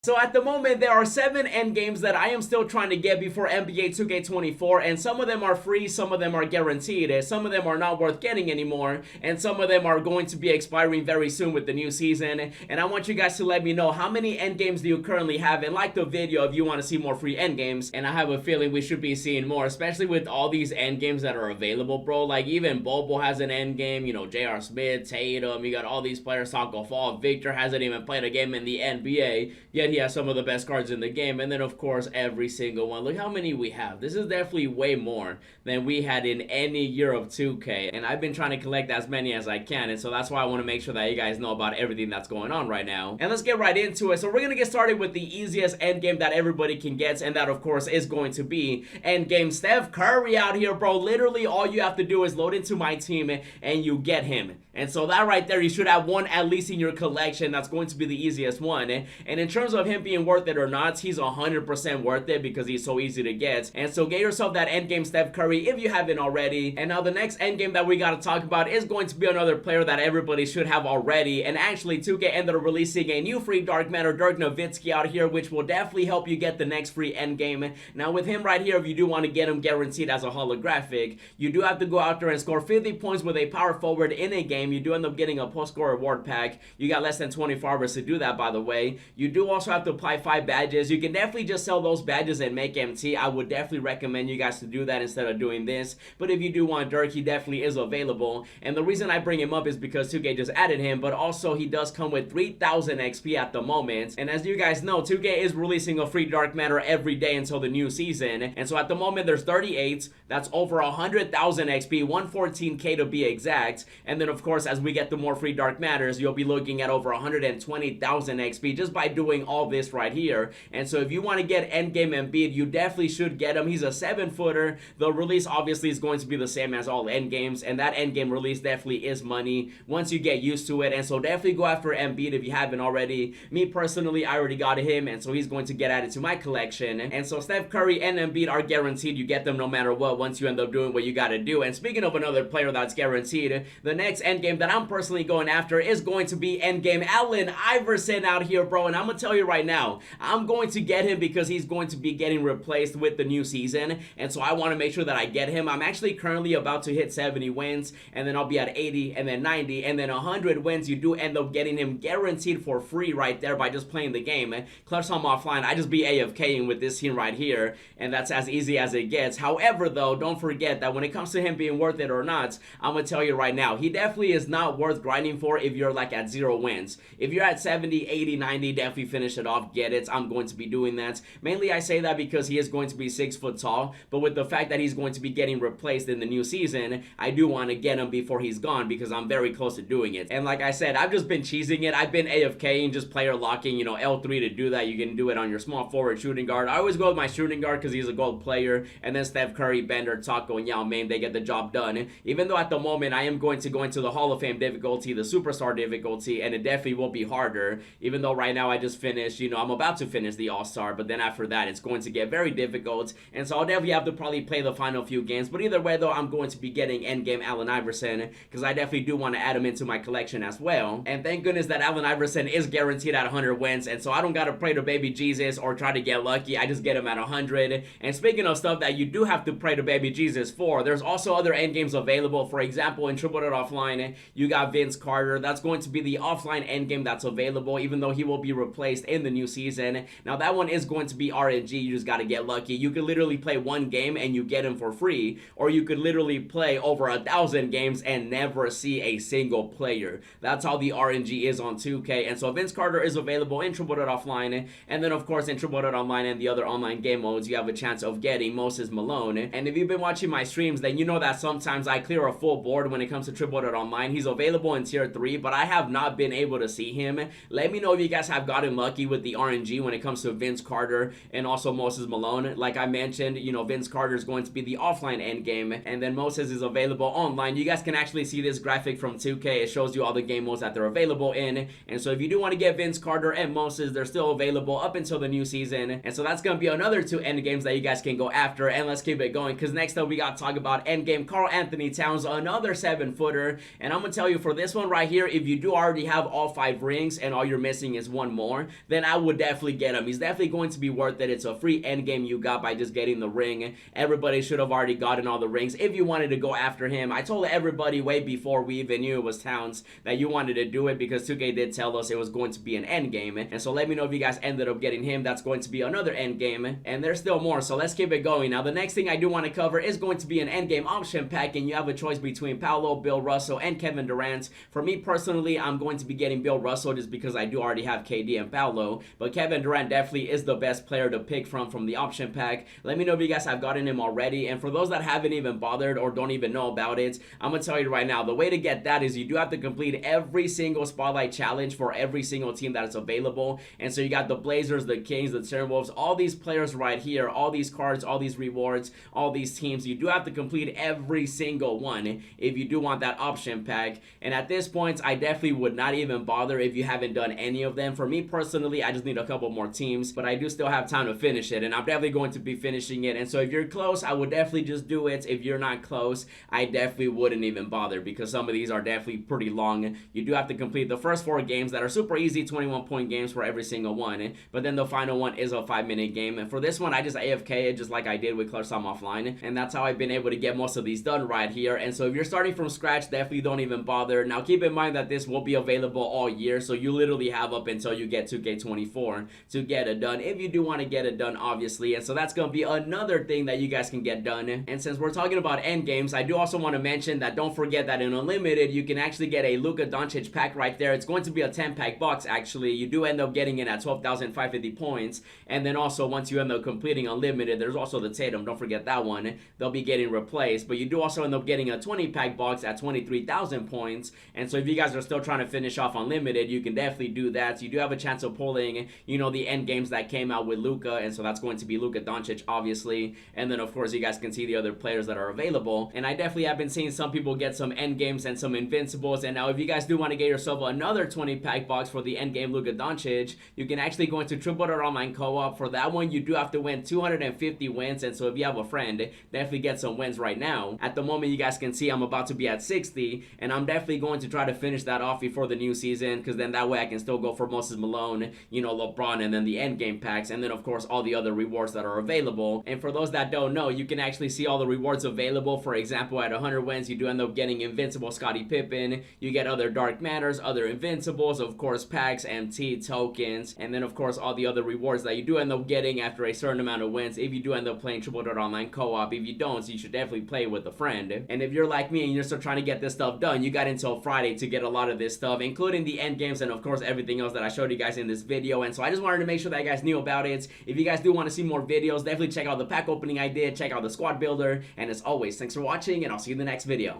So at the moment, there are 7 endgames that I am still trying to get before NBA 2K24, and some of them are free, some of them are guaranteed, some of them are not worth getting anymore, and some of them are going to be expiring very soon with the new season. And I want you guys to let me know how many endgames do you currently have, and like the video if you want to see more free endgames. And I have a feeling we should be seeing more, especially with all these endgames that are available, bro. Like even Bobo has an endgame, you know, J.R. Smith, Tatum, you got all these players, Taco Fall, Victor hasn't even played a game in the NBA, yet he has some of the best cards in the game. And then of course every single one, look how many we have. This is definitely way more than we had in any year of 2K, and I've been trying to collect as many as I can, and so that's why I want to make sure that you guys know about everything that's going on right now. And let's get right into it. So we're gonna get started with the easiest endgame that everybody can get, and that of course is going to be Endgame Steph Curry out here, bro. Literally all you have to do is load into my team and you get him. And so that right there, you should have one at least in your collection. That's going to be the easiest one. And in terms of him being worth it or not, he's 100% worth it because he's so easy to get. And so get yourself that endgame Steph Curry if you haven't already. And now the next endgame that we got to talk about is going to be another player that everybody should have already. And actually 2K ended up releasing a new free Dark Matter, Dirk Nowitzki out here, which will definitely help you get the next free endgame. Now with him right here, if you do want to get him guaranteed as a holographic, you do have to go out there and score 50 points with a power forward in a game. You do end up getting a post-score reward pack. You got less than 24 hours to do that, by the way. You do also have to apply 5 badges. You can definitely just sell those badges and make MT. I would definitely recommend you guys to do that instead of doing this. But if you do want Dirk, he definitely is available. And the reason I bring him up is because 2K just added him, but also he does come with 3,000 XP at the moment. And as you guys know, 2K is releasing a free Dark Matter every day until the new season. And so at the moment, there's 38. That's over 100,000 XP, 114k to be exact. And then of course, as we get the more free Dark Matters, you'll be looking at over 120,000 XP just by doing all this right here. And so if you want to get Endgame Embiid, you definitely should get him. He's a 7-footer. The release obviously is going to be the same as all Endgames, and that Endgame release definitely is money once you get used to it. And so definitely go after Embiid if you haven't already. Me personally, I already got him, and so he's going to get added to my collection. And so Steph Curry and Embiid are guaranteed. You get them no matter what once you end up doing what you got to do. And speaking of another player that's guaranteed, the next Endgame that I'm personally going after is going to be Endgame Allen Iverson out here, bro. And I'm gonna tell you right now, I'm going to get him because he's going to be getting replaced with the new season, and so I want to make sure that I get him. I'm actually currently about to hit 70 wins, and then I'll be at 80, and then 90, and then 100 wins. You do end up getting him guaranteed for free right there by just playing the game. Clutch Time Offline, I just be AFKing with this team right here, and that's as easy as it gets. However though, don't forget that when it comes to him being worth it or not, I'm gonna tell you right now, he definitely is not worth grinding for if you're like at 0 wins. If you're at 70, 80, 90, definitely finish it off, get it. I'm going to be doing that. Mainly I say that because he is going to be 6 foot tall, but with the fact that he's going to be getting replaced in the new season, I do want to get him before he's gone because I'm very close to doing it. And like I said, I've just been cheesing it. I've been AFKing, just player locking, you know, L3 to do that. You can do it on your small forward shooting guard. I always go with my shooting guard because he's a gold player, and then Steph Curry, Bender, Taco, and Yao Ming, they get the job done. Even though at the moment I am going to go into the Hall of Fame difficulty, the Superstar difficulty, and it definitely will be harder. Even though right now I just finished, you know, I'm about to finish the All-Star, but then after that it's going to get very difficult, and so I'll definitely have to probably play the final few games. But either way though, I'm going to be getting Endgame Allen Iverson because I definitely do want to add him into my collection as well. And thank goodness that Allen Iverson is guaranteed at 100 wins, and so I don't gotta pray to baby Jesus or try to get lucky. I just get him at 100. And speaking of stuff that you do have to pray to baby Jesus for, there's also other endgames available. For example, in Triple Threat Offline, you got Vince Carter. That's going to be the offline endgame that's available, even though he will be replaced in the new season. Now that one is going to be RNG. You just gotta get lucky. You could literally play one game and you get him for free, or you could literally play over 1,000 games and never see a single player. That's how the RNG is on 2K. And so Vince Carter is available in Triple Threat Offline, and then of course in Triple Threat Online and the other online game modes, you have a chance of getting Moses Malone. And if you've been watching my streams, then you know that sometimes I clear a full board when it comes to Triple Threat Online. He's available in tier 3, but I have not been able to see him. Let me know if you guys have gotten lucky with the RNG when it comes to Vince Carter and also Moses Malone. Like I mentioned, you know, Vince Carter is going to be the offline endgame, and then Moses is available online. You guys can actually see this graphic from 2K. It shows you all the game modes that they're available in. And so if you do want to get Vince Carter and Moses, they're still available up until the new season. And so that's going to be another 2 endgames that you guys can go after. And let's keep it going, because next up we got to talk about endgame Karl Anthony Towns, another 7-footer. And And I'm gonna tell you, for this one right here, if you do already have all 5 rings and all you're missing is one more, then I would definitely get him. He's definitely going to be worth it. It's a free end game you got by just getting the ring. Everybody should have already gotten all the rings if you wanted to go after him. I told everybody way before we even knew it was Towns that you wanted to do it, because 2K did tell us it was going to be an end game. And so let me know if you guys ended up getting him. That's going to be another end game, and there's still more, so let's keep it going. Now the next thing I do want to cover is going to be an end game option pack, and you have a choice between Paolo, Bill Russell, and Kevin Durant. For me personally, I'm going to be getting Bill Russell just because I do already have KD and Paolo, but Kevin Durant definitely is the best player to pick from the option pack. Let me know if you guys have gotten him already, and for those that haven't even bothered or don't even know about it, I'm gonna tell you right now, the way to get that is you do have to complete every single spotlight challenge for every single team that is available. And so you got the Blazers, the Kings, the Timberwolves, all these players right here, all these cards, all these rewards, all these teams. You do have to complete every single one if you do want that option pack. And at this point, I definitely would not even bother if you haven't done any of them. For me personally, I just need a couple more teams, but I do still have time to finish it, and I'm definitely going to be finishing it. And so if you're close, I would definitely just do it. If you're not close, I definitely wouldn't even bother, because some of these are definitely pretty long. You do have to complete the first 4 games that are super easy, 21-point games for every single one, but then the final one is a 5-minute game. And for this one, I just AFK it just like I did with Clutch Time Offline, and that's how I've been able to get most of these done right here. And so if you're starting from scratch, definitely don't even bother. Now keep in mind that this will be available all year, so you literally have up until you get 2K24 to get it done, if you do want to get it done, obviously. And so that's gonna be another thing that you guys can get done. And since we're talking about end games, I do also want to mention that don't forget that in Unlimited you can actually get a Luka Doncic pack right there. It's going to be a 10-pack box actually. You do end up getting it at 12,550 points, and then also once you end up completing Unlimited, there's also the Tatum, don't forget that one. They'll be getting replaced, but you do also end up getting a 20-pack box at 23,000 points. And so if you guys are still trying to finish off Unlimited, you can definitely do that. So you do have a chance of pulling, you know, the end games that came out with Luka, and so that's going to be Luka Doncic obviously. And then of course you guys can see the other players that are available, and I definitely have been seeing some people get some end games and some invincibles. And now if you guys do want to get yourself another 20-pack box for the end game Luka Doncic, you can actually go into Triple Dart Online Co-op. For that one, you do have to win 250 wins, and so if you have a friend, definitely get some wins right now. At the moment, you guys can see I'm about to be at 60, and I'm definitely going to try to finish that off before the new season, because then that way I can still go for Moses Malone, you know, LeBron, and then the end game packs, and then of course all the other rewards that are available. And for those that don't know, you can actually see all the rewards available. For example, at 100 wins, you do end up getting Invincible Scottie Pippen, you get other Dark Matters, other Invincibles, of course packs, MT, tokens, and then of course all the other rewards that you do end up getting after a certain amount of wins if you do end up playing Triple Dart Online Co-op. If you don't, so you should definitely play with a friend. And if you're like me and you're still trying to get this stuff done, you got until Friday to get a lot of this stuff, including the end games and of course everything else that I showed you guys in this video. And so I just wanted to make sure that you guys knew about it. If you guys do want to see more videos, definitely check out the pack opening I did, check out the squad builder, and as always, thanks for watching, and I'll see you in the next video.